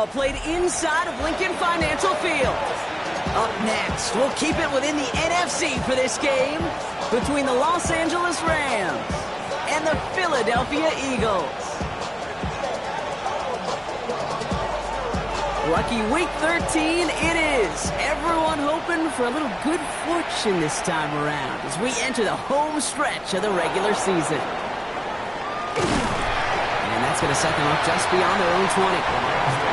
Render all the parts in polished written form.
football played inside of Lincoln Financial Field. Up next, we'll keep it within the NFC for this game between the Los Angeles Rams and the Philadelphia Eagles. Lucky Week 13 it is. Everyone hoping for a little good fortune this time around as we enter the home stretch of the regular season. And that's going to set them up just beyond their own 20.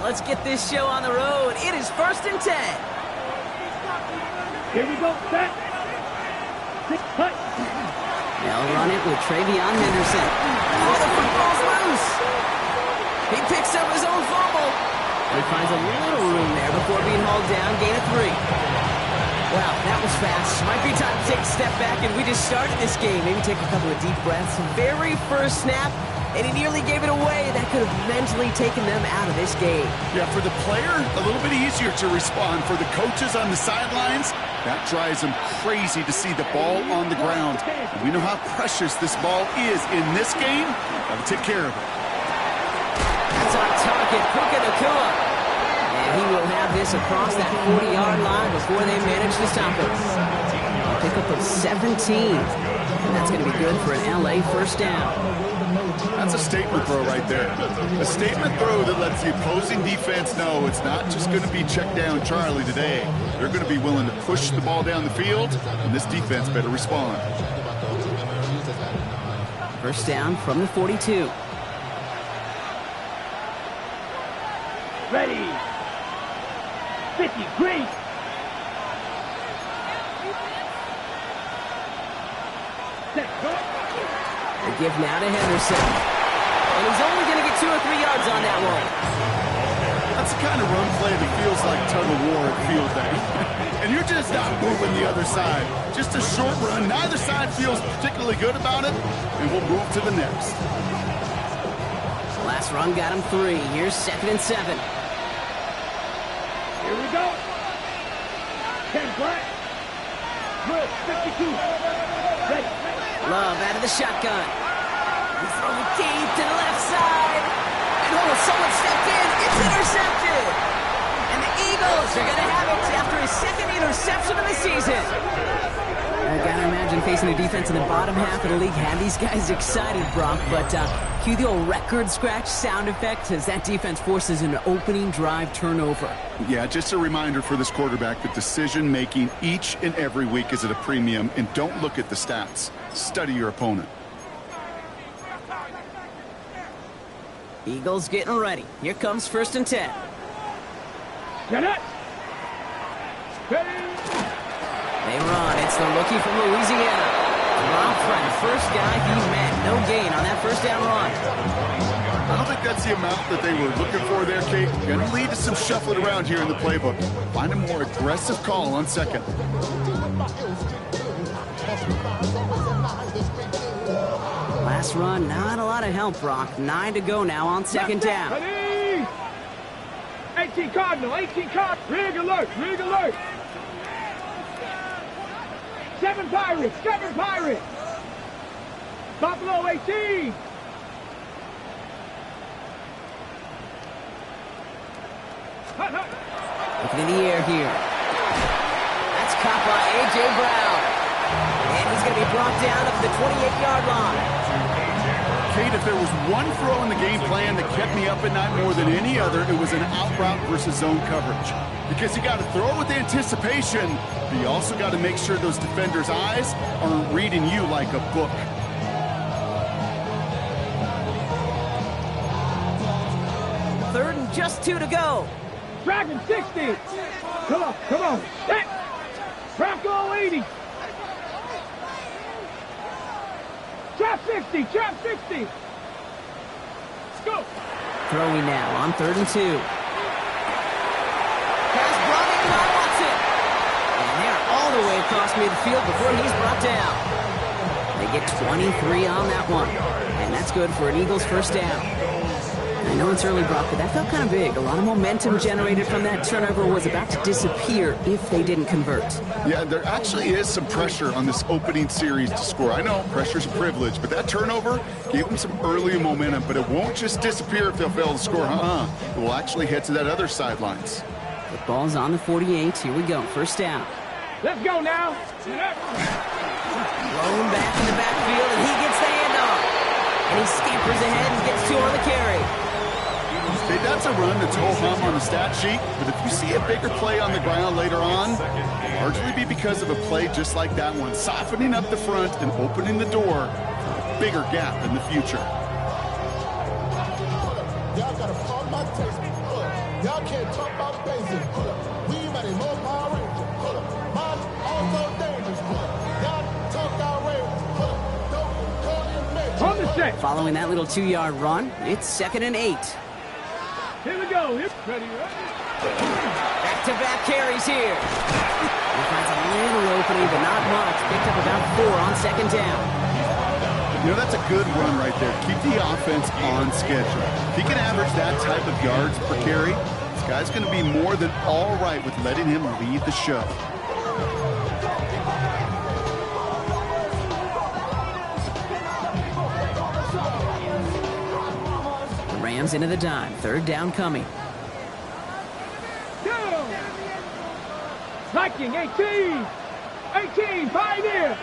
Let's get this show on the road. It is 1st and 10. Here we go. Set. Cut. They'll run it with Travion Henderson. Oh, the football's loose. He picks up his own fumble. And he finds a little room there before being hauled down. Gain of 3. Wow, that was fast. Might be time to take a step back, and we just started this game. Maybe take a couple of deep breaths. Very first snap. And he nearly gave it away. That could have mentally taken them out of this game. Yeah, for the player, a little bit easier to respond. For the coaches on the sidelines, that drives them crazy to see the ball on the ground. And we know how precious this ball is in this game. Got to take care of it. That's on target. Puka Nacua. And he will have this across that 40-yard line before they manage to stop it. A pickup of 17. And that's going to be good for an LA first down. That's a statement throw right there. A statement throw that lets the opposing defense know it's not just going to be check down Charlie today. They're going to be willing to push the ball down the field, and this defense better respond. First down from the 42. Ready. 50. Great. Set. Go. The give now to Henderson. And he's only going to get 2 or 3 yards on that one. That's the kind of run play that feels like tug of war at field day. And you're just not moving the other side. Just a short run. Neither side feels particularly good about it. And we'll move to the next. Last run got him 3. Here's 2nd and 7. Here we go. 10 flat. Good. 52. Ready. Love out of the shotgun. He's throwing deep to the left side. And oh, someone stepped in. It's intercepted. And the Eagles are going to have it after his 2nd interception of the season. I gotta imagine facing a defense in the bottom half of the league had these guys excited, Brock. But cue the old record scratch sound effect as that defense forces an opening drive turnover. Yeah, just a reminder for this quarterback that decision-making each and every week is at a premium. And don't look at the stats. Study your opponent. Eagles getting ready. Here comes 1st and 10. Get it. They run. It's the rookie from Louisiana. Rob Friend, first guy he met. No gain on that first down run. I don't think that's the amount that they were looking for there, Kate. Going to lead to some shuffling around here in the playbook. Find a more aggressive call on 2nd. Last run, not a lot of help, Brock. 9 to go now on 2nd down. 18 Cardinal, 18 Cardinal. Rig alert, rig alert. 7 Pirates, 7 Pirates. Buffalo 18. Looking in the air here. That's caught by A.J. Brown. And he's going to be brought down up to the 28-yard line. Kate, if there was one throw in the game plan that kept me up at night more than any other, it was an out route versus zone coverage. Because you got to throw with anticipation, but you also got to make sure those defenders' eyes aren't reading you like a book. Third and just 2 to go. Dragon 60. Come on, come on. Hit. Bronco 80. Trap 60, trap 60. Let's go. Throwing now on 3rd and 2. Pass brought in by Watson. And they're all all the way across midfield before he's brought down. They get 23 on that one, and that's good for an Eagles first down. I know it's early, Brock, but that felt kind of big. A lot of momentum generated from that turnover was about to disappear if they didn't convert. Yeah, there actually is some pressure on this opening series to score. I know pressure's a privilege, but that turnover gave them some early momentum, but it won't just disappear if they'll fail to score. It will actually head to that other sidelines. The ball's on the 48. Here we go. First down. Let's go now. Thrown back in the backfield, and he gets the handoff. And he scampers ahead and gets 2 on the carry. Hey, that's a run that's ho-hum on the stat sheet, but if you see a bigger play on the ground later on, it'll largely be because of a play just like that one, softening up the front and opening the door for a bigger gap in the future. Y'all gotta follow my taste. Y'all can't talk about basics. We ready more Power Rangers. Mine also dangerous. Y'all talk outrageous. Don't call in major. On the set. Following that little 2-yard run, it's 2nd and 8. Here we go. Ready, ready. Back-to-back carries here. He finds a little opening, but not much. Picked up about 4 on 2nd down. You know, that's a good run right there. Keep the offense on schedule. If he can average that type of yards per carry, this guy's going to be more than all right with letting him lead the show. The Rams into the dime. 3rd down coming. Go. Viking 18. 18. Pioneer.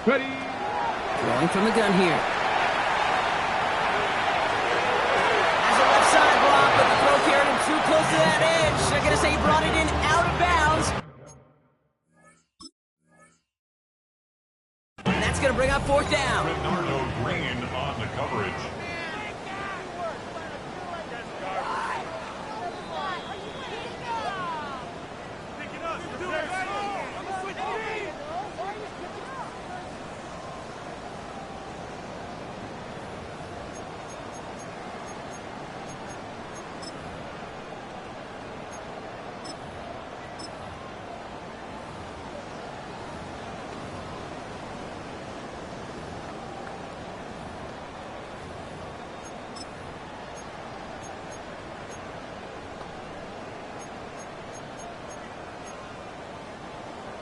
Ready. Throwing from the gun here. Has a left side block, but the throw carried him too close to that edge. They're going to say he brought it in out of bounds. And that's going to bring up 4th down. Bernardo Green on the coverage.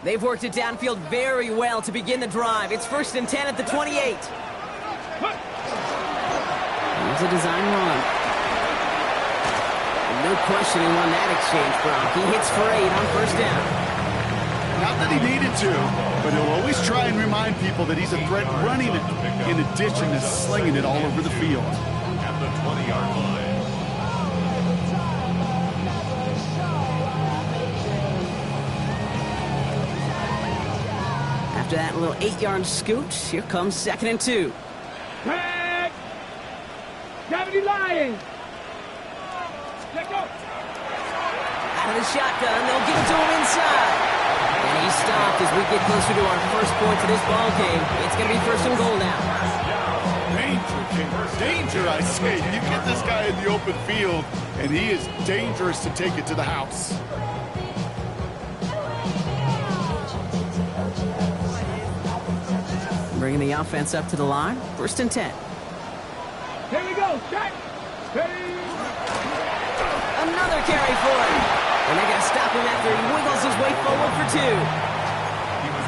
They've worked it downfield very well to begin the drive. It's 1st and 10 at the 28. Here's a design run. No questioning on that exchange, Brock. He hits for 8 on 1st down. Not that he needed to, but he'll always try and remind people that he's a threat running it in addition to slinging it all over the field. At the 20-yard line. After that little 8-yard scoot, here comes 2nd and 2. Tag. Gravity Lions. Let go. Out of the shotgun, they'll give it to him inside. And he's stopped as we get closer to our first point to this ball game. It's going to be 1st and goal now. Danger, I say. You get this guy in the open field, and he is dangerous to take it to the house. Bringing the offense up to the line. 1st and 10. Here we go. Check. Ready. Another carry for him. And they're going to stop him after he wiggles his way forward for 2.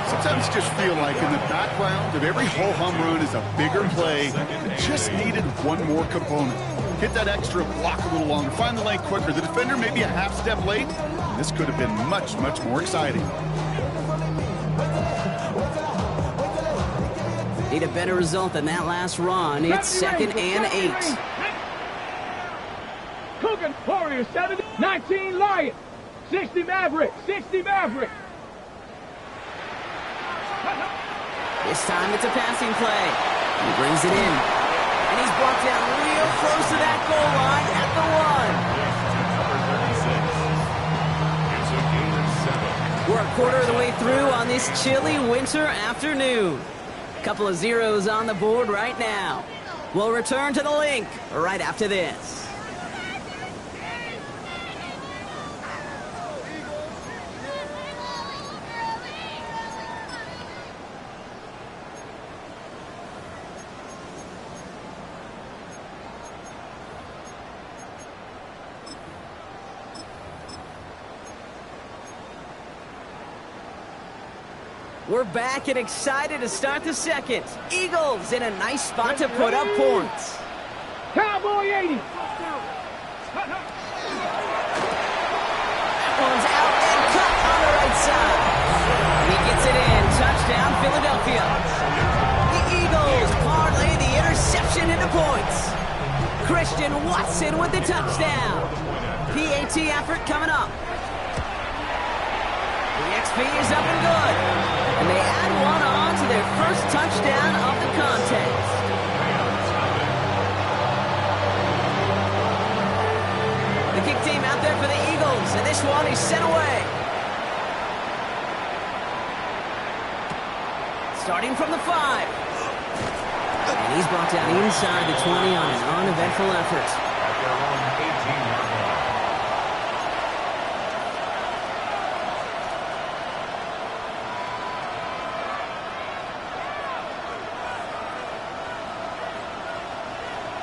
Sometimes you just feel like in the background of every ho-hum run is a bigger play that just needed one more component. Hit that extra block a little longer, find the lane quicker. The defender may be a half step late, and this could have been much, much more exciting. Need a better result than that last run. It's 2nd and 8. Coogan Warriors 7, 19 Lions, 60 Maverick, 60 Maverick. This time it's a passing play. He brings it in. And he's brought down real close to that goal line at the 1. We're a quarter of the way through on this chilly winter afternoon. Couple of zeros on the board right now. We'll return to the link right after this. We're back and excited to start the second. Eagles in a nice spot to put up points. Cowboy 80. One's out and cut on the right side. He gets it in. Touchdown, Philadelphia. The Eagles parlay the interception into points. Christian Watson with the touchdown. PHI effort coming up. The XP is up and good. And they add one on to their first touchdown of the contest. The kick team out there for the Eagles, and this one is sent away. Starting from the 5. And he's brought down inside the 20 on an uneventful effort. At their own 18-yard line.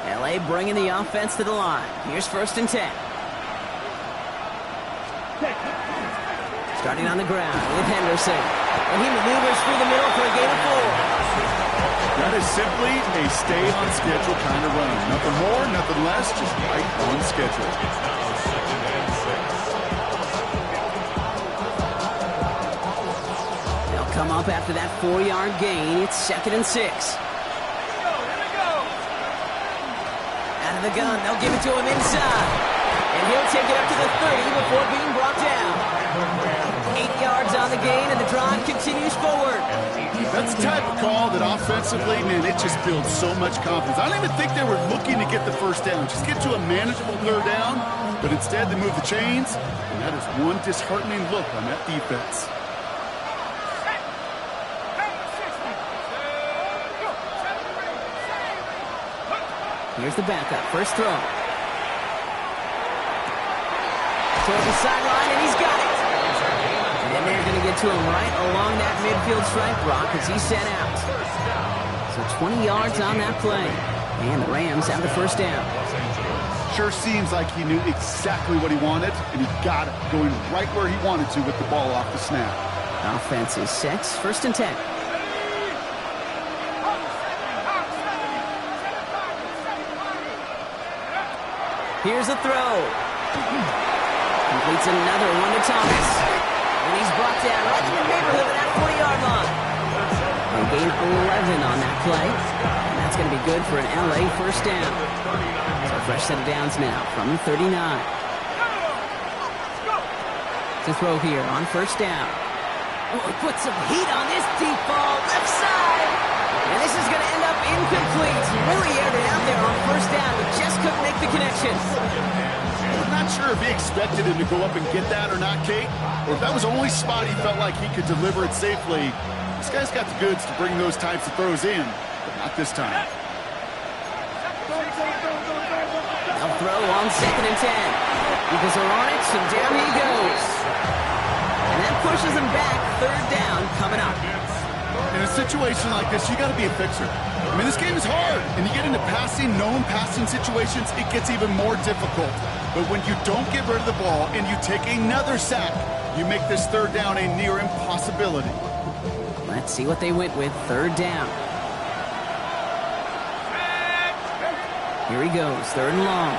LA bringing the offense to the line. Here's 1st and 10. Starting on the ground with Henderson. And he maneuvers through the middle for a gain of 4. That is simply a stay-on-schedule kind of run. Nothing more, nothing less, just right on schedule. It's now 2nd and 6. They'll come up after that 4-yard gain. It's 2nd and 6. Out of the gun, they'll give it to him inside. And he'll take it up to the 30 before being brought down. 8 yards on the gain, and the drive continues forward. That's the type of call that offensively, man, it just builds so much confidence. I don't even think they were looking to get the first down. Just get to a manageable 3rd down, but instead they move the chains, and that is one disheartening look on that defense. Here's the backup. First throw. Toward the sideline, and he's got it. And they're going to get to him right along that midfield stripe block as he's set out. So 20 yards on that play. And the Rams have the first down. Sure seems like he knew exactly what he wanted, and he got it, going right where he wanted to with the ball off the snap. Offense is set. 1st and 10. Here's a throw. Completes another one to Thomas. And he's brought down right in the neighborhood of that 40-yard line. They gain 11 on that play. And that's going to be good for an LA first down. So a fresh set of downs now from the 39. To throw here on 1st down. Oh, he put some heat on this deep ball. Left side. And this is going to end up incomplete. Really aired it out there on 1st down, but just couldn't make the connection. I'm not sure if he expected him to go up and get that or not, Kate, or if that was the only spot he felt like he could deliver it safely. This guy's got the goods to bring those types of throws in, but not this time. They'll throw on 2nd and 10. Eagles are on it, so down he goes. And that pushes him back. 3rd down coming up. In a situation like this, you got to be a fixer. I mean, this game is hard, and you get into known passing situations, it gets even more difficult. But when you don't get rid of the ball and you take another sack, you make this 3rd down a near impossibility. Let's see what they went with. 3rd down. Here he goes. 3rd and long.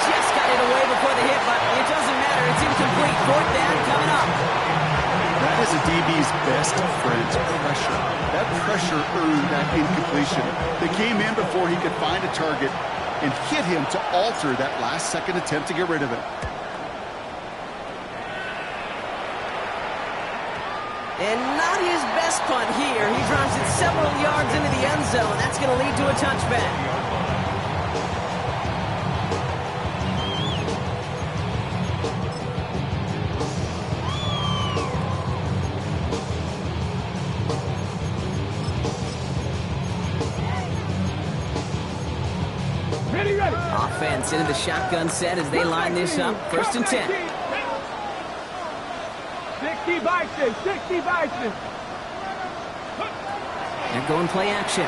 Just got it away before the hit, but it doesn't matter. It's incomplete. 4th down coming up. That is a DB's best friend, pressure. That pressure earned that incompletion. They came in before he could find a target and hit him to alter that last-second attempt to get rid of it. And not his best punt here. He drives it several yards into the end zone. That's going to lead to a touchback. Offense into the shotgun set as they line this up. 1st and 10. 60 Bison, 60 Bison. They're going play action.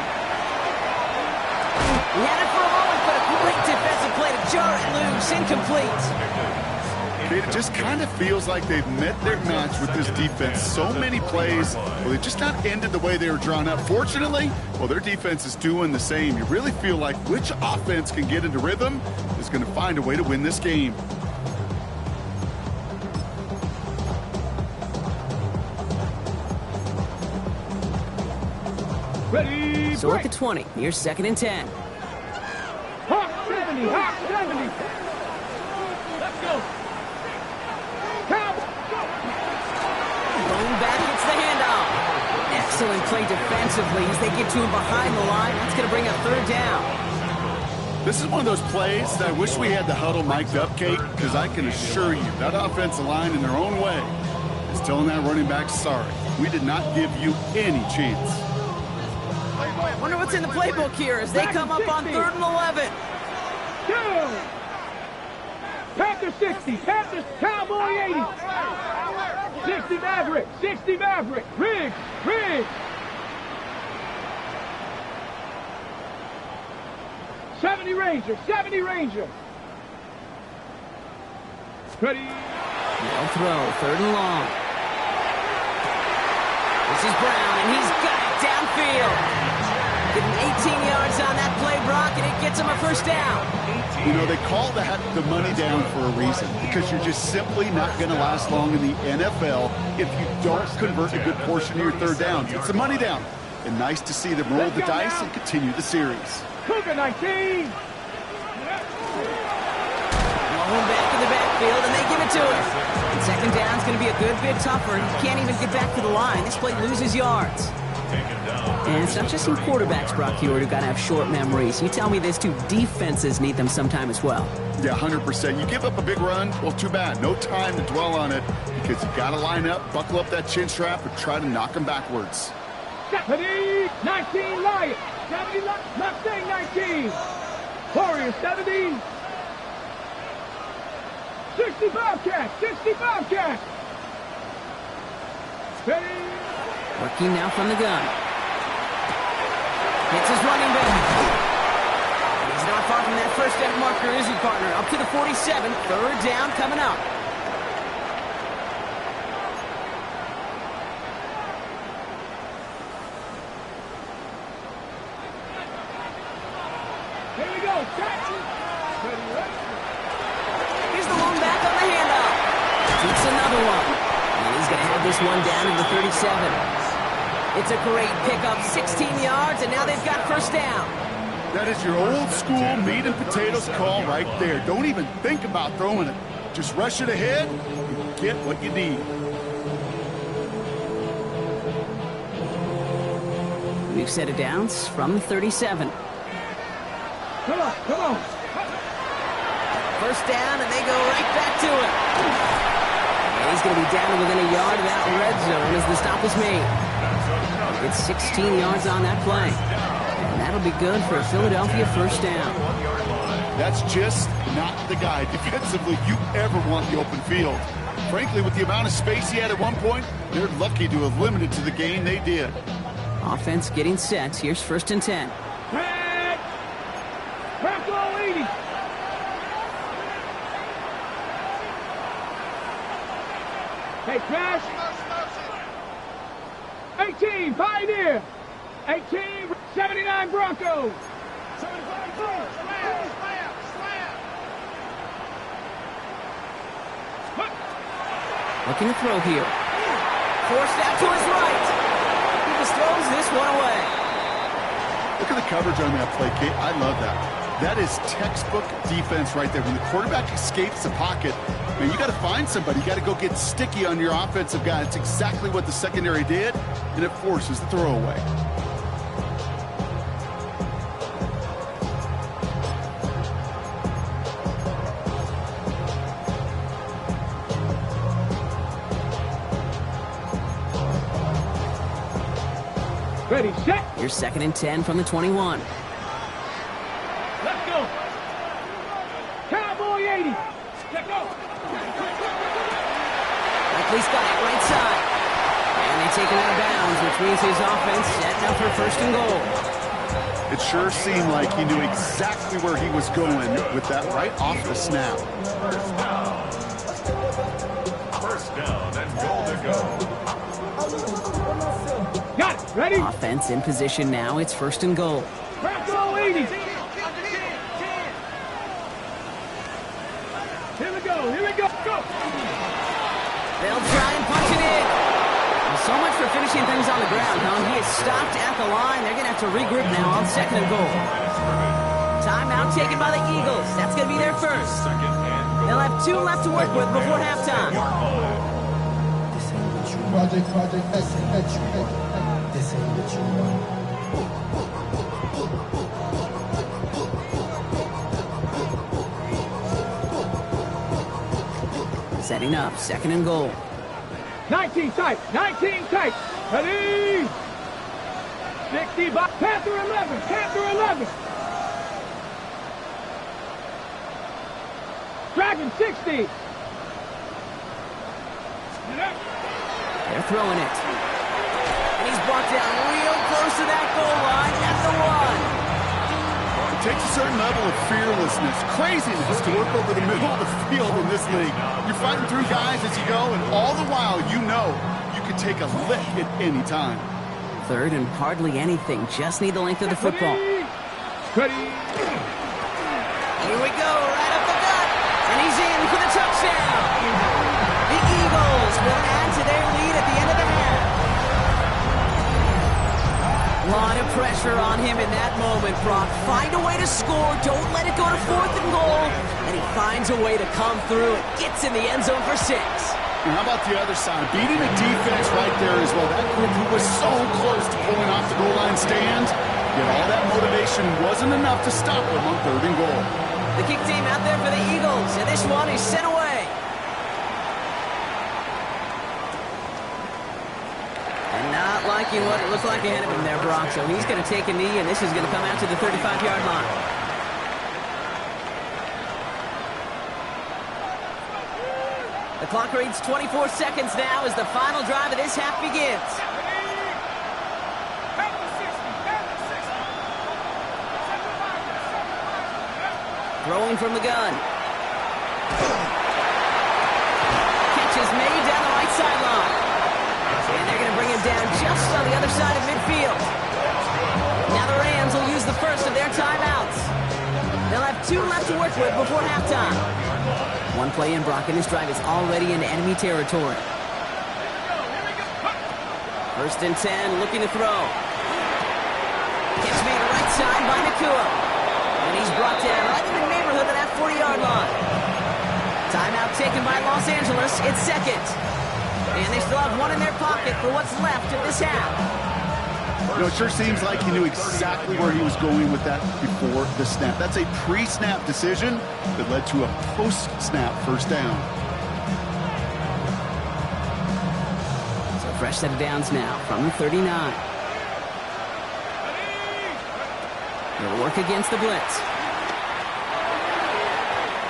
He had it for a moment, but a great defensive play to jar it loose. Incomplete. It just kind of feels like they've met their match with this defense. So many plays, well, they just not ended the way they were drawn up. Fortunately, well, their defense is doing the same. You really feel like which offense can get into rhythm is going to find a way to win this game. Ready, So at the 20, here's 2nd and 10. Hawk 70, Hawk 70. Let's go. Count. Going back, it's the handoff. Excellent play defensively as they get to him behind the line. That's going to bring a 3rd down. This is one of those plays that I wish we had the huddle mic'd up, Kate, because I can assure you that offensive line in their own way is telling that running back, sorry, we did not give you any chance. Wonder what's in the playbook here as they come up on 3rd and 11. Two. Panther 60, Panther Cowboy 80. 60 Maverick, 60 Maverick. Riggs, Riggs. 70 Ranger, 70 Ranger. Ready. No throw, 3rd and long. This is Brown, and he's got it downfield. Getting 18 yards on that play, Brock, and it gets him a 1st down. You know, they call that the money down for a reason, because you're just simply not going to last long in the NFL if you don't convert a good portion of your 3rd downs. It's a money down. And nice to see them roll the dice and continue the series. Cougar 19. Going back in the backfield, and they give it to him. And 2nd down's going to be a good bit tougher. He can't even get back to the line. This play loses yards. And it's not just some quarterbacks, Brock Hewitt, who got to have short memories. You tell me these 2 defenses need them sometime as well. Yeah, 100%. You give up a big run, well, too bad. No time to dwell on it because you got to line up, buckle up that chin strap, and try to knock them backwards. 70, 19 Lions. 70, Mustang 19. Warrior 70. 60 Bobcat, 60 Bobcat. Ready. Working now from the gun. Hits his running back. And he's not far from that 1st down marker, is he, partner? Up to the 47. 3rd down coming up. Here we go. Here's the lone back on the handoff. Takes another one. And he's going to have this one down in the 37. It's a great pickup, 16 yards, and now they've got 1st down. That is your old school meat and potatoes call right there. Don't even think about throwing it. Just rush it ahead and get what you need. New set of downs from the 37. Come on, come on. 1st down, and they go right back to it. And he's going to be down to within a yard of that red zone as the stop is made. It's 16 yards on that play. And that'll be good for a Philadelphia 1st down. That's just not the guy defensively you ever want the open field. Frankly, with the amount of space he had at one point, they're lucky to have limited to the game they did. Offense getting set. Here's 1st and 10. Back. Bronco 80. Hey, Crash. 18, Pioneer. 18, 79 Broncos. 75 Broncos. Looking to throw here. Forced out to his right. He just throws this one away. Look at the coverage on that play, Kate. I love that. That is textbook defense right there. When the quarterback escapes the pocket, man, you got to find somebody. You got to go get sticky on your offensive guy. It's exactly what the secondary did, and it forces the throwaway. Ready, set. Here's 2nd and 10 from the 21. Let's go. Cowboy 80. Let's go. Buckley's got it right side. And they take him out of bounds, which means his offense set up for 1st and goal. It sure seemed like he knew exactly where he was going with that right off the snap. First down and goal to go. Got it. Ready? Offense in position now. It's first and goal. Bronco 80. Here we go. Here we go. Go. They'll try and punch it in. Well, so much for finishing things on the ground, huh? He is stopped at the line. They're going to have to regroup now on second and goal. Timeout taken by the Eagles. That's going to be their first. They'll have 2 left to work with before halftime. Project X. This ain't what you want. Setting up, second and goal. 19 tight. 19 tight. Ready? 60 by Panther 11. Panther 11. Dragon 60. They're throwing it. And he's brought down real close to that goal line at the 1. It takes a certain level of fearlessness, craziness to work over the middle of the field in this league. You're fighting through guys as you go, and all the while you know you could take a lick at any time. Third and hardly anything. Just need the length of the football. Ready? Here we go, right up the gut. And he's in for the touchdown. The Eagles will add to their lead at the end of the half. A lot of pressure on him in that moment, Brock. Find a way to score. Don't let it go to fourth and goal. And he finds a way to come through and gets in the end zone for 6. And how about the other side? Beating the defense right there as well. That group who was so close to pulling off the goal line stand. Yet all that motivation wasn't enough to stop them on third and goal. The kick team out there for the Eagles, and this one is sent away. And not liking what it looked like ahead of him there, Brock. So he's going to take a knee, and this is going to come out to the 35-yard line. The clock reads 24 seconds now as the final drive of this half begins. Throwing from the gun. Catch is made down the right sideline. And they're going to bring him down just on the other side of midfield. Now the Rams will use the first of their timeouts. They'll have 2 left to work with before halftime. One play in, Brock, and this drive is already into enemy territory. First and 10, looking to throw. Catch made right side by Nakua. And he's brought down right in the neighborhood of that 40-yard line. Timeout taken by Los Angeles. It's second. And they still have 1 in their pocket for what's left of this half. You know, it sure seems like he knew exactly where he was going with that before the snap. That's a pre-snap decision that led to a post-snap first down. So a fresh set of downs now from the 39. They'll work against the blitz.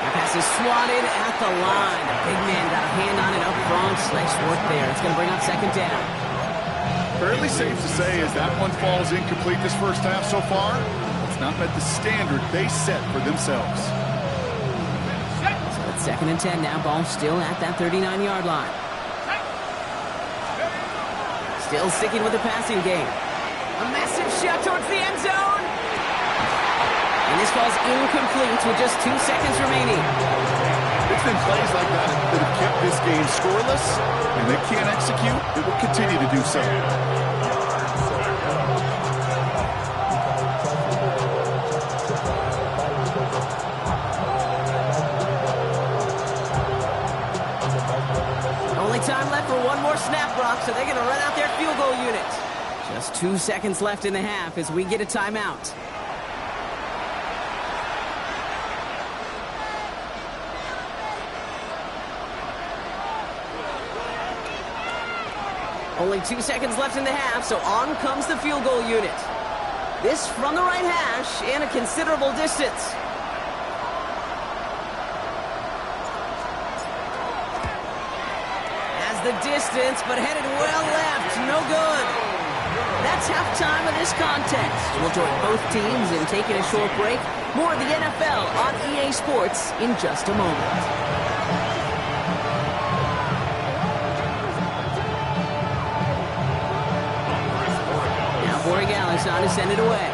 The pass is swatted at the line. The big man got a hand on it up front. Nice work there. It's going to bring up second down. Fairly safe to say as that one falls incomplete this first half so far, it's not met the standard they set for themselves. So it's second and 10 now. Ball still at that 39-yard line. Still sticking with the passing game. A massive shot towards the end zone. And this falls incomplete with just 2 seconds remaining. It's been plays like that that have kept this game scoreless, and they can't execute. It will continue to do so. Only time left for one more snap, Brock, so they're going to run out their field goal unit. Just 2 seconds left in the half as we get a timeout. Only 2 seconds left in the half, so on comes the field goal unit. This from the right hash and a considerable distance. Has the distance, but headed well left. No good. That's halftime of this contest. We'll join both teams in taking a short break. More of the NFL on EA Sports in just a moment. on to send it away.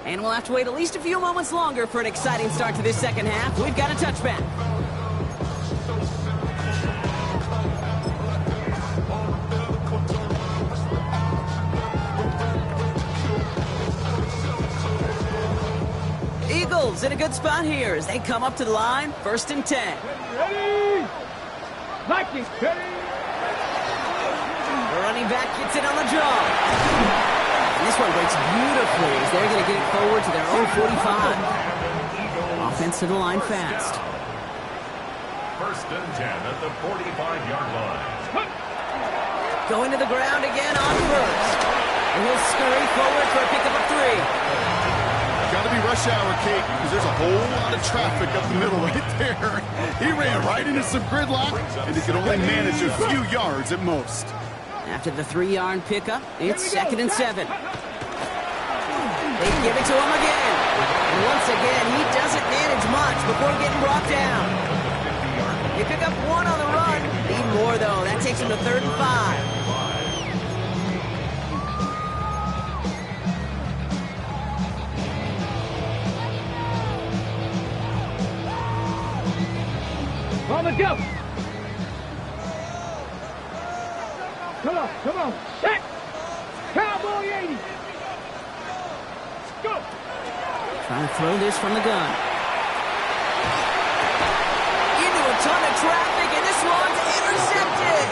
And we'll have to wait at least a few moments longer for an exciting start to this second half. We've got a touchback. Eagles in a good spot here as they come up to the line, 1st and 10. Ready? Vikings, ready? The running back gets it on the draw. And this one breaks beautifully as they're going to get it forward to their own 45. Offense to the line fast. 1st and 10 at the 45-yard line. Going to the ground again on 1st. And he'll scurry forward for a pickup of 3. Got to be rush hour, Kate, because there's a whole lot of traffic up the middle right there. He ran right into some gridlock, and he could only manage a few yards at most. After the 3-yard pickup, it's 2nd and 7. They give it to him again. And once again, he doesn't manage much before getting brought down. They pick up 1 on the run. Need more, though. That takes him to 3rd and 5. On the go. Come on. Set. Cowboy 80. Go. Trying to throw this from the gun. Into a ton of traffic, and this one's intercepted.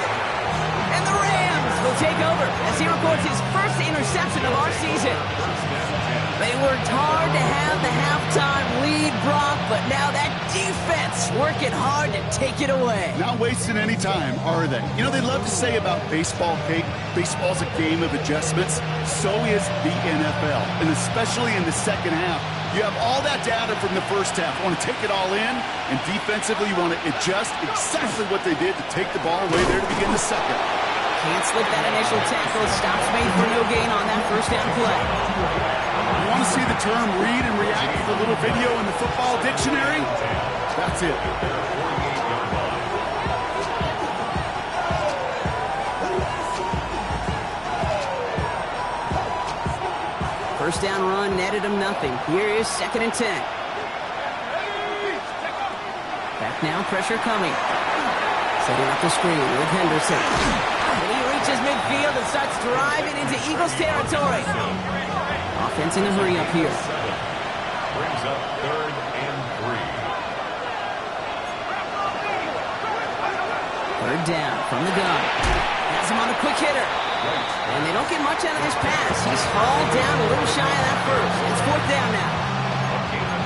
And the Rams will take over as he records his first interception of our season. They worked hard to have the halftime lead, Brock, but now that defense working hard to take it away. Not wasting any time, are they? You know, they love to say about baseball, Kate, baseball's a game of adjustments. So is the NFL, and especially in the second half. You have all that data from the first half. You want to take it all in, and defensively you want to adjust exactly what they did to take the ball away there to begin the second. Can't slip that initial tackle. Stops made for no gain on that 1st down play. You want to see the term read and react to the little video in the football dictionary? That's it. First down run netted him nothing. Here is 2nd and 10. Back now, pressure coming. Setting up the screen with Henderson. And he reaches midfield and starts driving into Eagles territory. Offense in a hurry up here. Brings up 3rd and 3rd down from the gun. Has him on a quick hitter. And they don't get much out of this pass. He's hauled down a little shy of that 1st. It's 4th down now.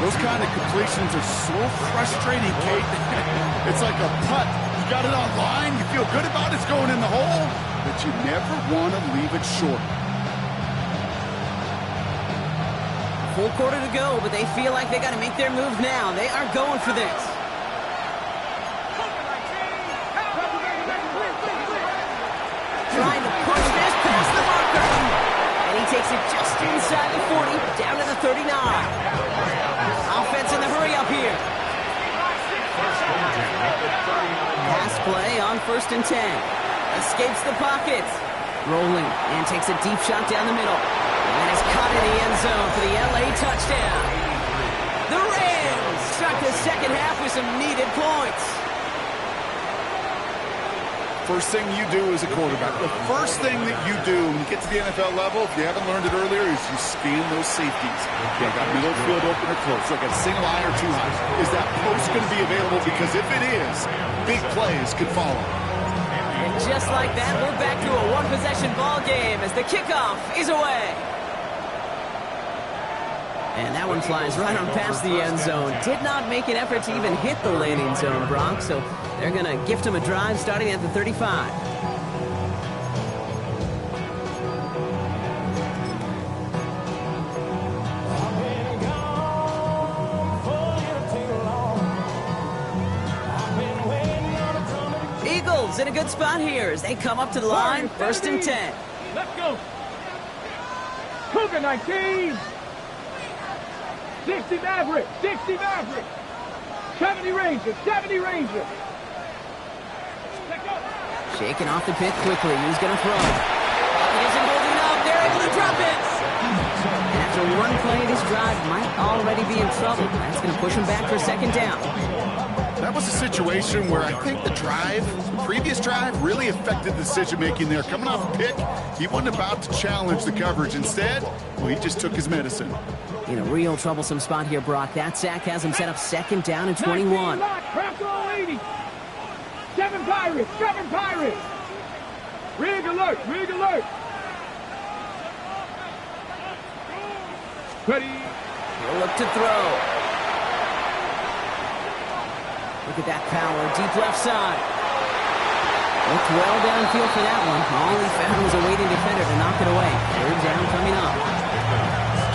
Those kind of completions are so frustrating, Kate. It's like a putt. You got it on line, you feel good about it's going in the hole, but you never want to leave it short. Full quarter to go, but they feel like they got to make their move now. They are going for this. Trying to push this past the marker. And he takes it just inside the 40, down to the 39. Offense in the hurry up here. Pass play on 1st and 10. Escapes the pocket. Rolling and takes a deep shot down the middle. And is caught in the end zone for the LA touchdown. The Rams start the second half with some needed points. First thing you do as a quarterback, the first thing that you do when you get to the NFL level, if you haven't learned it earlier, is you scan those safeties. You got middle field open or close, like a single high or 2 high. Is that post going to be available? Because if it is, big plays could follow. And just like that, we're back to a one-possession ball game as the kickoff is away. And that one flies right on past the end zone. Did not make an effort to even hit the landing zone, Brock. So they're going to gift him a drive starting at the 35. Eagles in a good spot here as they come up to the line, 1st and 10. Let's go. Cougar 19. 60 Maverick, 60 Maverick. 70 Ranger, 70 Ranger. Shaking off the pit quickly. Who's going to throw? He isn't holding up. They're able to drop it. And after one play, this drive might already be in trouble. That's going to push him back for second down. That was a situation where I think the previous drive, really affected the decision-making there. Coming off a pick, he wasn't about to challenge the coverage. Instead, well, he just took his medicine. In a real troublesome spot here, Brock. That sack has him set up second down and 21. Bronco 80. 7 Pirates. 7 Pirates. Rig alert. Rig alert. Ready. He'll look to throw. Look at that power. Deep left side. Looked well downfield for that one. All he found was a waiting defender to knock it away. Third down coming up.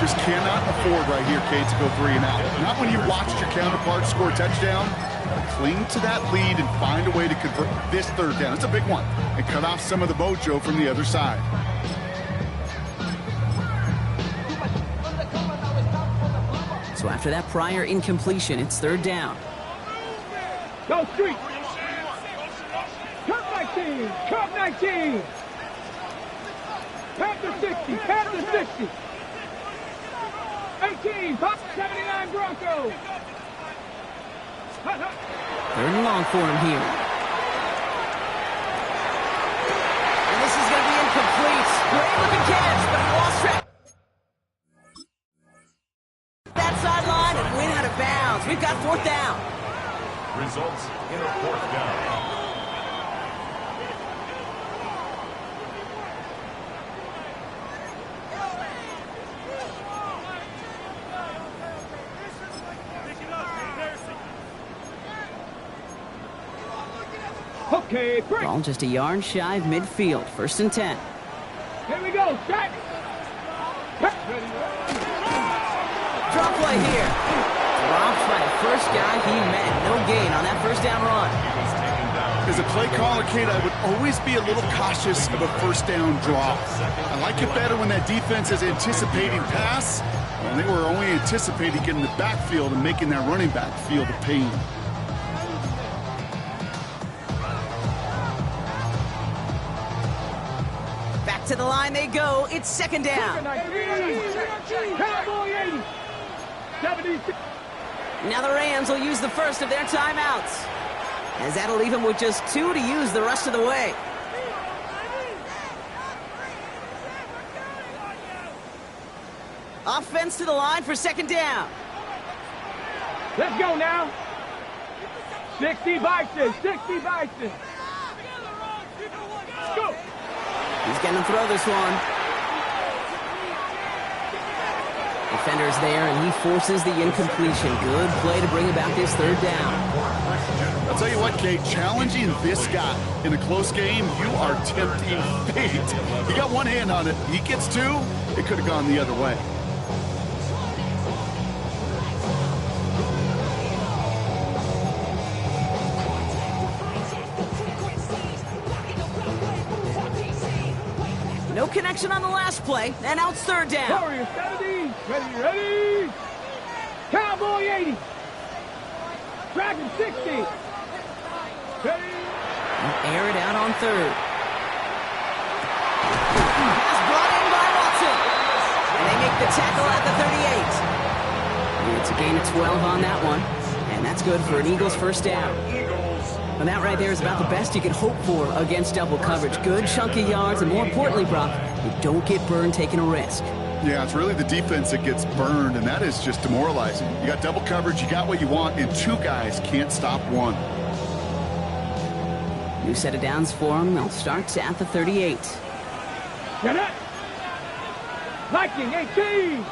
Just cannot afford right here, Kate, to go 3 and out. Not when you watched your counterpart score a touchdown. Cling to that lead and find a way to convert this third down. It's a big one. And cut off some of the mojo from the other side. So after that prior incompletion, it's third down. Go street. Curve 19. Curve 19. Panther 60. Panther 60. 18. Pop 79 Broncos. Third and long for him here. And this is going to be incomplete. Great looking catch, but he lost track. That sideline and went out of bounds. We've got fourth down. Results in a fourth down. Okay, break. Ball just a yard shy of midfield. First and 10. Here we go. Jack. Drop play here. Dropped by the first guy he met. No gain on that first down run. As a play caller, Kate, I would always be a little cautious of a first down draw. I like it better when that defense is anticipating pass. Well, they were only anticipating getting the backfield and making that running back feel the pain. Back to the line they go. It's second down. Cowboy 80. 76. Now the Rams will use the first of their timeouts, as that'll leave them with just 2 to use the rest of the way. Offense to the line for second down. Let's go now. 60 Bison. 60 Bison. Go. He's going to throw this one. Defender's there, and he forces the incompletion. Good play to bring about this third down. I'll tell you what, Kate, challenging this guy in a close game, you are tempting fate. He got one hand on it. He gets 2. It could have gone the other way. No connection on the last play, and now it's third down. Warriors 70. Ready. Cowboy 80. Dragon 60. Ready. Air it out on third. Pass brought in by Watson. And they make the tackle at the 38. And it's a gain of 12 on that one. And that's good for an Eagles first down. And that right there is about the best you can hope for against double coverage. Good chunky yards, and more importantly, Brock, you don't get burned taking a risk. Yeah, it's really the defense that gets burned, and that is just demoralizing. You got double coverage, you got what you want, and 2 guys can't stop one. New set of downs for him. They'll start at the 38. Get it. Viking 18.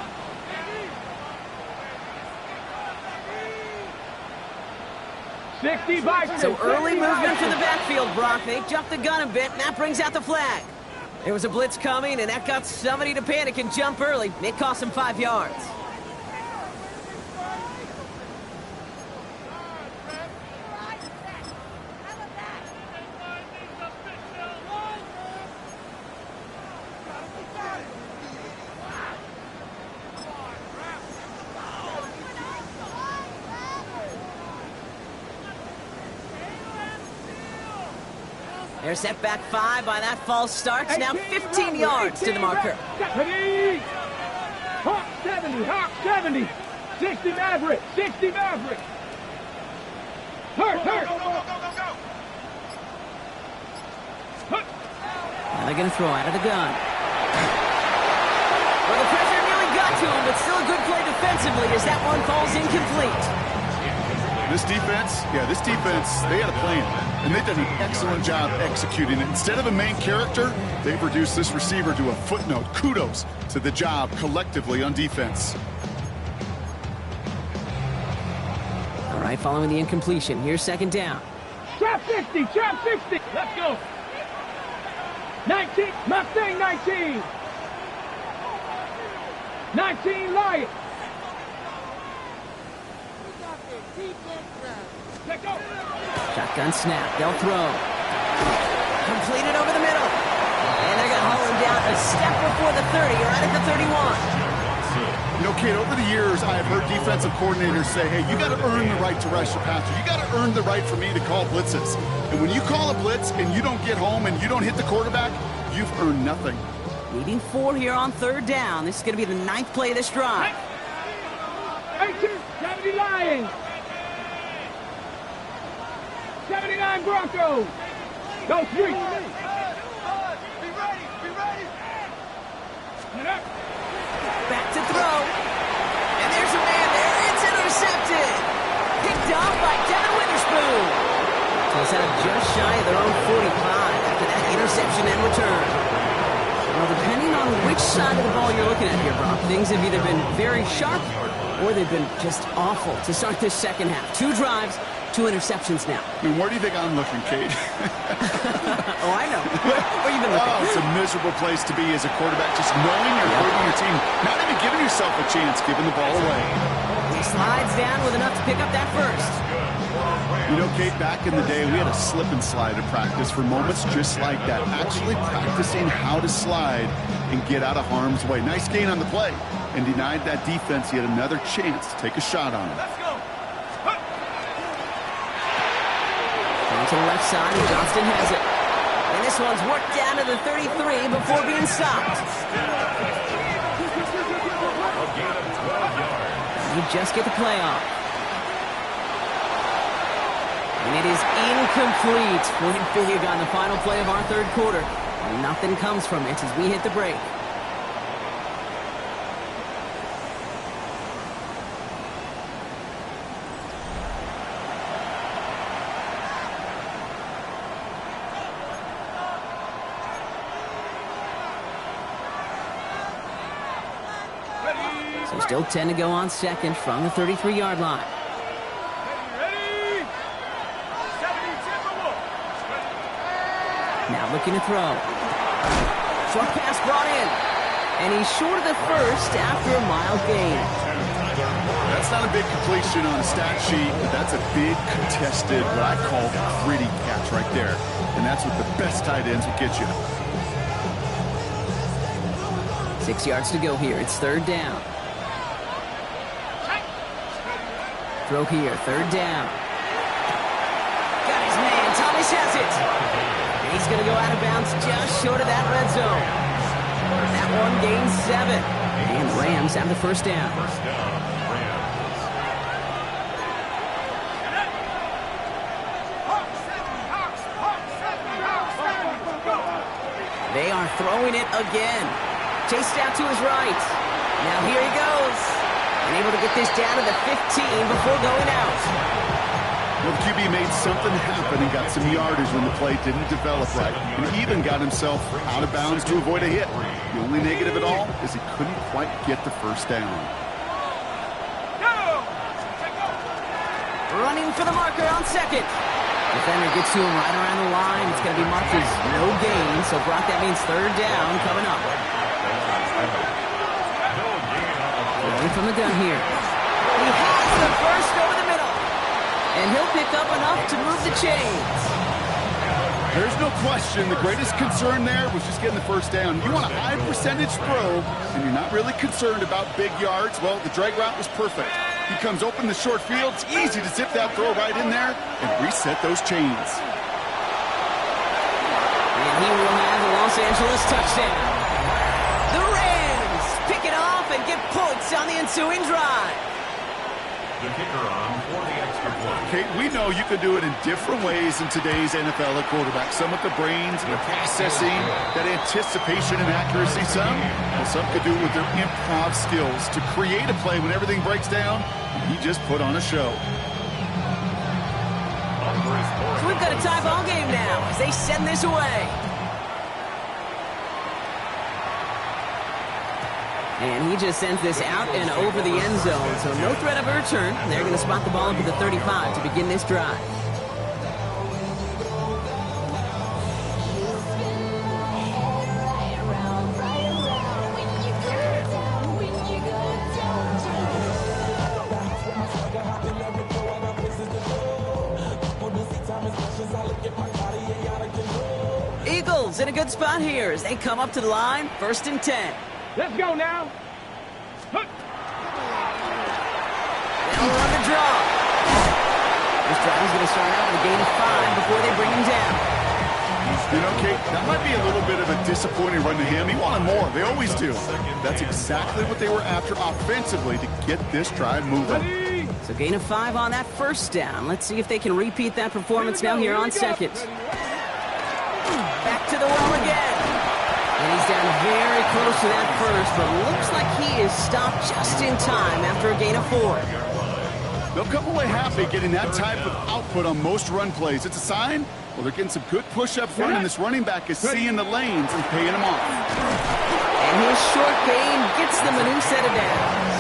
So early movement to the backfield, Brock. They jumped the gun a bit, and that brings out the flag. There was a blitz coming, and that got somebody to panic and jump early. It cost them 5 yards. They're set back 5 by that false start. Now 15 yards to the marker. 70. Hawk 70. Hawk 70. 60 Maverick. 60 Maverick. Hurt. Now they're going to throw out of the gun. Well, the pressure nearly got to him, but still a good play defensively as that one falls incomplete. This defense, they had a plan, and they've done an excellent job executing it. Instead of a main character, they've reduced this receiver to a footnote. Kudos to the job collectively on defense. All right, following the incompletion, here's second down. Trap 60. Trap 60. Let's go. 19. Mustang 19. 19 Lion. Let go. Shotgun snap. They'll throw. Completed over the middle. And they're going to haul him down a step before the 30. You're right at the 31. You know, Kate, over the years, I have heard defensive coordinators say, hey, you got to earn the right to rush your passer. You got to earn the right for me to call blitzes. And when you call a blitz and you don't get home and you don't hit the quarterback, you've earned nothing. Needing 4 here on third down. This is going to be the 9th play of this drive. 18. 70 Lions. 79 Broncos. Go 3. Be ready. Back to throw. And there's a man there. It's intercepted. Picked off by Devin Witherspoon. So it's out of just shy of their own 45 after that interception and return. Well, depending on which side of the ball you're looking at here, Brock, things have either been very sharp or they've been just awful to start this second half. 2 drives, 2 interceptions now. I mean, where do you think I'm looking, Kate? Oh, I know. Where you been looking? Oh, it's a miserable place to be as a quarterback, just knowing you're hurting your team, not even giving yourself a chance, giving the ball away. He slides down with enough to pick up that first. You know, Kate, back in the day, we had a slip and slide in practice for moments just like that, actually practicing how to slide and get out of harm's way. Nice gain on the play, and denied that defense yet another chance to take a shot on him. To the left side, and Johnston has it. And this one's worked down to the 33 before being stopped. You just get the play off. And it is incomplete. Point big on the final play of our third quarter. And nothing comes from it as we hit the break. So still 10 to go on second from the 33-yard line. Now looking to throw. Short pass brought in. And he's short of the first after a mild gain. That's not a big completion on a stat sheet, but that's a big contested, what I call gritty catch right there. And that's what the best tight ends will get you. 6 yards to go here. It's third down. Throw here, third down. Got his man, Thomas has it. And he's going to go out of bounds just short of that red zone. That one gains 7. And Rams have the first down. They are throwing it again. Chased out to his right. Now here he goes. And able to get this down to the 15 before going out. Well, the QB made something happen and got some yardage when the play didn't develop right. And even got himself out of bounds to avoid a hit. The only negative at all is he couldn't quite get the first down. Running for the marker on second. Defender gets to him right around the line. It's going to be marked as no gain. So, Brock, that means third down coming up. Running from the gun here. He has the first over the middle. And he'll pick up enough to move the chains. There's no question. The greatest concern there was just getting the first down. You want a high percentage throw, and you're not really concerned about big yards. Well, the drag route was perfect. He comes open the short field. It's easy to zip that throw right in there and reset those chains. he will have the Los Angeles touchdown. The Rams pick it off and get points on the ensuing drive. The kicker on for the extra point. Kate, we know you can do it in different ways in today's NFL at quarterback. Some with the brains and the processing, that anticipation and accuracy. Some could do it with their improv skills to create a play when everything breaks down. He just put on a show. So we've got a tie ball game now as they send this away. And he just sends this out and over the end zone, so no threat of a return. They're going to spot the ball up at the 35 to begin this drive. Eagles in a good spot here as they come up to the line, 1st and 10. Let's go now. They'll run the draw. This drive is going to start out with a gain of 5 before they bring him down. You know, Kate, that might be a little bit of a disappointing run to him. He wanted more. They always do. That's exactly what they were after offensively to get this drive moving. So gain of 5 on that 1st down. Let's see if they can repeat that performance now here on 2nd. Back to the well again. And he's down very close to that 1st, but looks like he is stopped just in time after a gain of 4. They'll come away happy getting that type of output on most run plays. It's a sign, well, they're getting some good push up front, and this running back is seeing the lanes and paying them off. And his short gain gets them a new set of downs.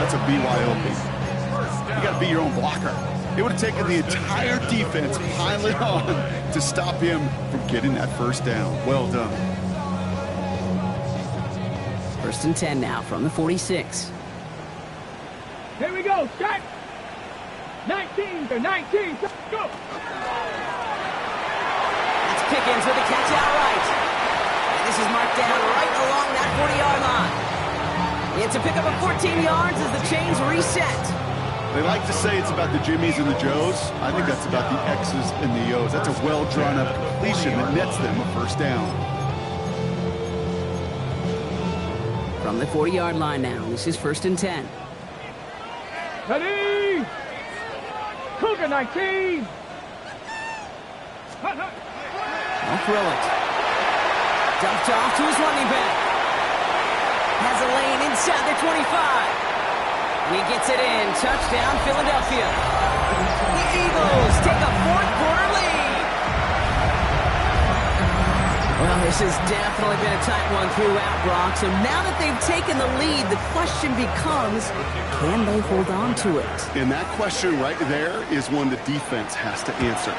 That's a BYOB. You got to be your own blocker. It would have taken the entire defense piling on to stop him from getting that 1st down. Well done. 1st and 10 now from the 46. Here we go, Scott. 19 to 19. Go. That's Pickens with the catch out right. And this is marked down right along that 40-yard line. It's a pickup of 14 yards as the chains reset. They like to say it's about the Jimmies and the Joes. I think that's about the X's and the O's. That's a well-drawn-up completion that nets them a 1st down. From the 40-yard line now, this is 1st and 10. Ready. Cougar 19. I'll throw it. Dumped off to his running back. Has a lane inside the 25. And he gets it in. Touchdown, Philadelphia. The Eagles take a 4th-quarter lead. Well, this has definitely been a tight one throughout, Brock. So now that they've taken the lead, the question becomes, can they hold on to it? And that question right there is one the defense has to answer.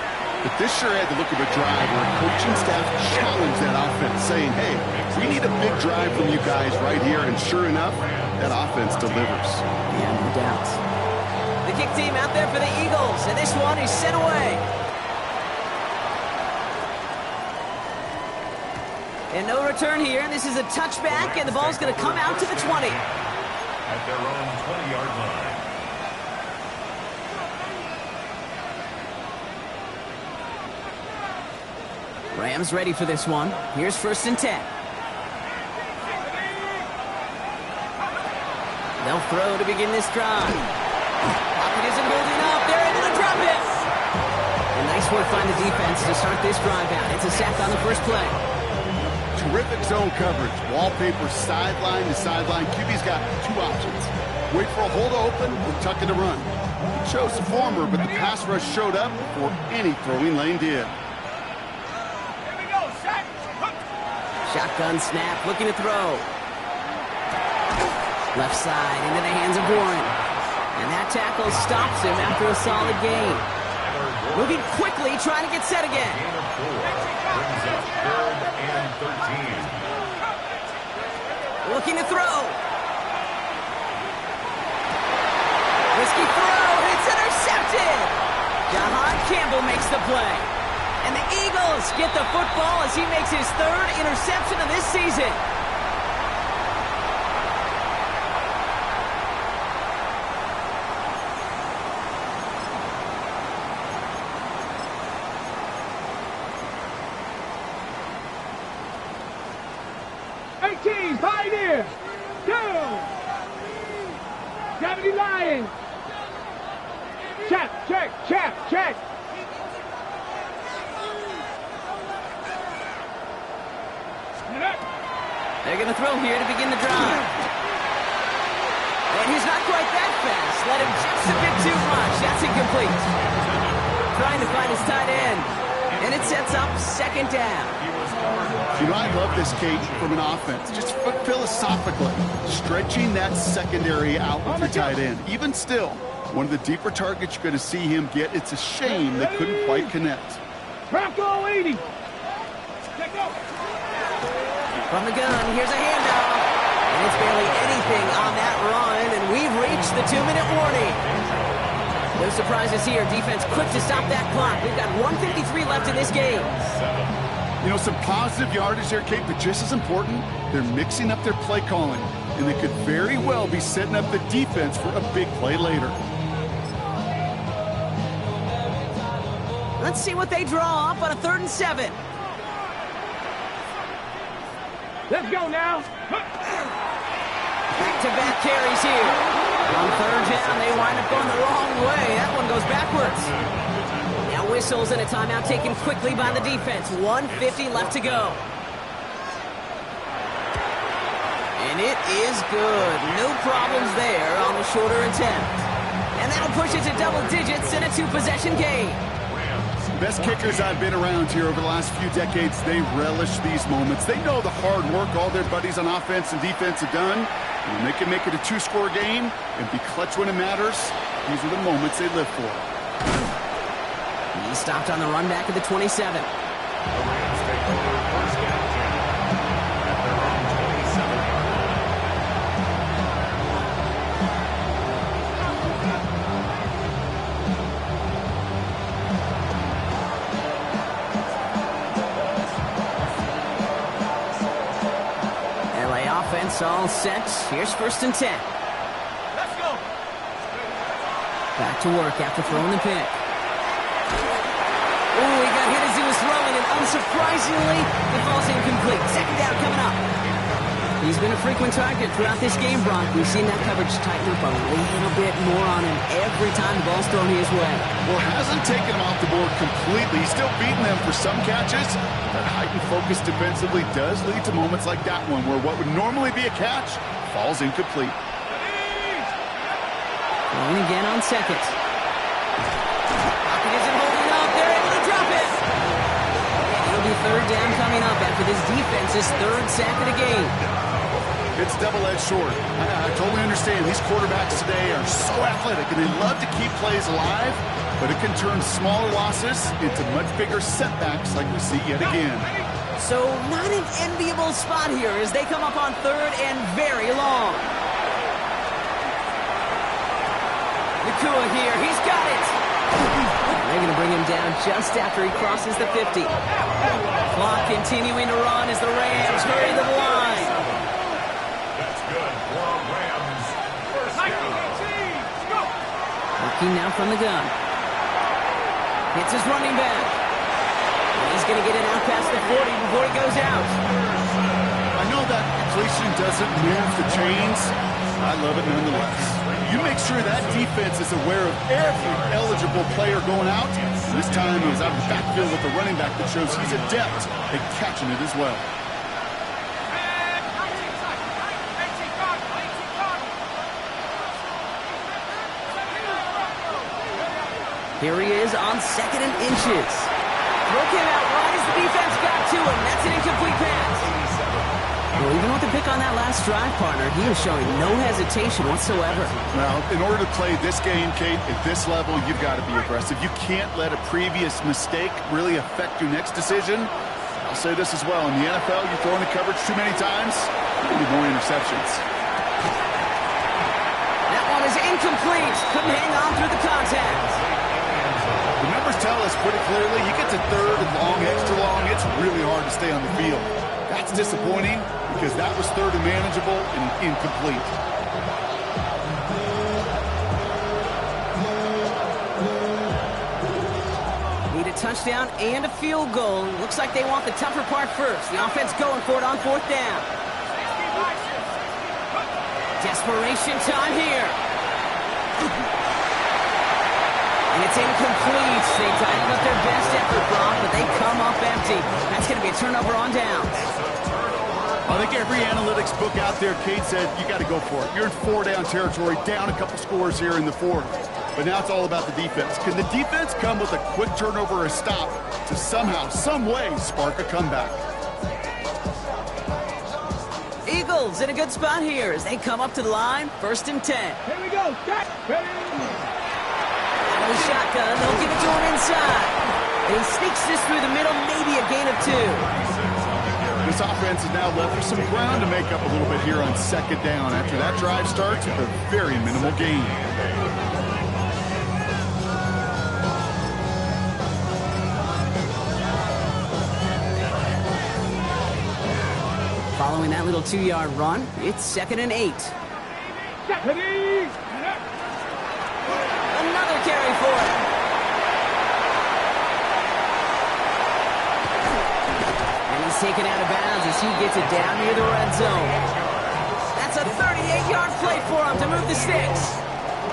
But this sure had the look of a drive where a coaching staff challenged that offense, saying, hey, we need a big drive from you guys right here. And sure enough, that offense delivers. Yeah, no doubt. The kick team out there for the Eagles, and this one is sent away. And no return here. This is a touchback, and the ball's going to come out to the 20. At their own 20-yard line. Rams ready for this one. Here's 1st and 10. They'll throw to begin this drive. Pocket isn't holding up. They're able to drop it. A nice work by the defense to start this drive out. It's a sack on the 1st play. Terrific zone coverage. Wallpaper sideline to sideline. QB's got 2 options. Wait for a hole to open or tuck it to run. He chose the former, but the pass rush showed up before any throwing lane did. Shotgun snap, looking to throw. Left side into the hands of Warren. And that tackle stops him after a solid gain. Moving quickly, trying to get set again. Gain of 4 brings up 3rd and 13. Looking to throw. Risky throw, and it's intercepted. Jahan Campbell makes the play. And the Eagles get the football as he makes his 3rd interception of this season. 18, Pioneer. Down. Gravity Lions. Check. They're going to throw here to begin the drive. And he's not quite that fast. Let him just a bit too much. That's incomplete. Trying to find his tight end. And it sets up second down. You know, I love this, Kate, from an offense. Just philosophically, stretching that secondary out with your tight end. Even still, one of the deeper targets you're going to see him get. It's a shame they couldn't quite connect. Bronco 80. From the gun, here's a handoff. And it's barely anything on that run, and we've reached the 2-minute warning. No surprises here. Defense quick to stop that clock. We've got 1:53 left in this game. You know, some positive yardage there, Kate, but just as important, they're mixing up their play calling, and they could very well be setting up the defense for a big play later. Let's see what they draw up on a 3rd and 7. Let's go now. Back-to-back carries here. On 3rd down, they wind up going the wrong way. That one goes backwards. Now whistles and a timeout taken quickly by the defense. 1:50 left to go. And it is good. No problems there on the shorter attempt. And that'll push it to double digits in a 2-possession game. Best kickers I've been around here over the last few decades, they relish these moments. They know the hard work all their buddies on offense and defense have done. And when they can make it a 2-score game and be clutch when it matters, these are the moments they live for. He stopped on the run back at the 27. The Rams take over 1st and 10 at their own 27-yard line. Offense all set. Here's 1st and 10. Let's go. Back to work after throwing the pick. Oh, he got hit as he was throwing, and unsurprisingly, it falls incomplete. 2nd down coming up. He's been a frequent target throughout this game, Brock. We've seen that coverage tighten up a little bit more on him every time the ball's thrown his way. Well, hasn't taken him off the board completely. He's still beating them for some catches. That heightened focus defensively does lead to moments like that one, where what would normally be a catch falls incomplete. Going again on 2nd. Pocket isn't holding up. They're able to drop it. And it'll be 3rd down coming up after this defense's 3rd sack of the game. It's double-edged sword. I totally understand. These quarterbacks today are so athletic, and they love to keep plays alive, but it can turn smaller losses into much bigger setbacks like we see yet again. So not an enviable spot here as they come up on 3rd and very long. Nakua here. He's got it. They're going to bring him down just after he crosses the 50. Clock continuing to run as the Rams hurry the line. That's good for Rams. 1st down. Looking now from the gun. Hits his running back. He's going to get it out past the 40 before he goes out. I know that completion doesn't move the chains. I love it nonetheless. You make sure that defense is aware of every eligible player going out. This time he was out of the backfield with a running back that shows he's adept at catching it as well. Here he is on 2nd and inches. Throw came out right as the defense got to him. That's an incomplete pass. Well, even with the pick on that last drive, partner, he was showing no hesitation whatsoever. Well, in order to play this game, Kate, at this level, you've got to be aggressive. You can't let a previous mistake really affect your next decision. I'll say this as well. In the NFL, you throw in the coverage too many times, you'll be more interceptions. That one is incomplete. Couldn't hang on through the contact. The numbers tell us pretty clearly, you get to 3rd and long, extra long, it's really hard to stay on the field. That's disappointing because that was 3rd and manageable and incomplete. Need a touchdown and a field goal. Looks like they want the tougher part first. The offense going for it on 4th down. Desperation time here. And it's incomplete. They dialed up their best effort, Brock, but they come up empty. That's going to be a turnover on downs. I think every analytics book out there, Kate, said you got to go for it. You're in 4-down territory, down a couple scores here in the fourth. But now it's all about the defense. Can the defense come with a quick turnover or a stop to somehow, some way, spark a comeback? Eagles in a good spot here as they come up to the line. 1st and 10. Here we go. Set. Ready. Out of the shotgun, they'll give it to him inside. And he sneaks this through the middle, maybe a gain of 2. This offense is now left with some ground to make up a little bit here on 2nd down after that drive starts with a very minimal gain. Following that little 2-yard run, it's 2nd and 8. Ready. Another carry for him. And he's taken out of bounds as he gets it down near the red zone. That's a 38-yard play for him to move the sticks.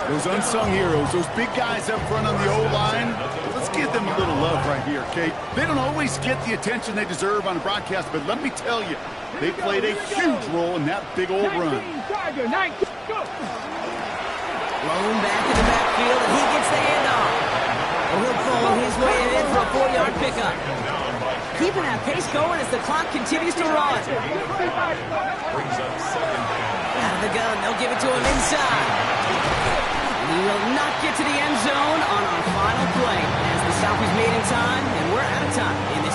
Those unsung heroes, those big guys up front on the O-line, let's give them a little love right here, Kate. They don't always get the attention they deserve on a broadcast, but let me tell you, they played a huge role in that big old run. Blown back in the backfield, and he gets the handoff. And he'll pull his way in for a 4-yard pickup. Keeping that pace going as the clock continues to run. Brings up 2nd down. Out of the gun, they'll give it to him inside. And he will not get to the end zone on our final play as the stop is made in time, and we're out of time.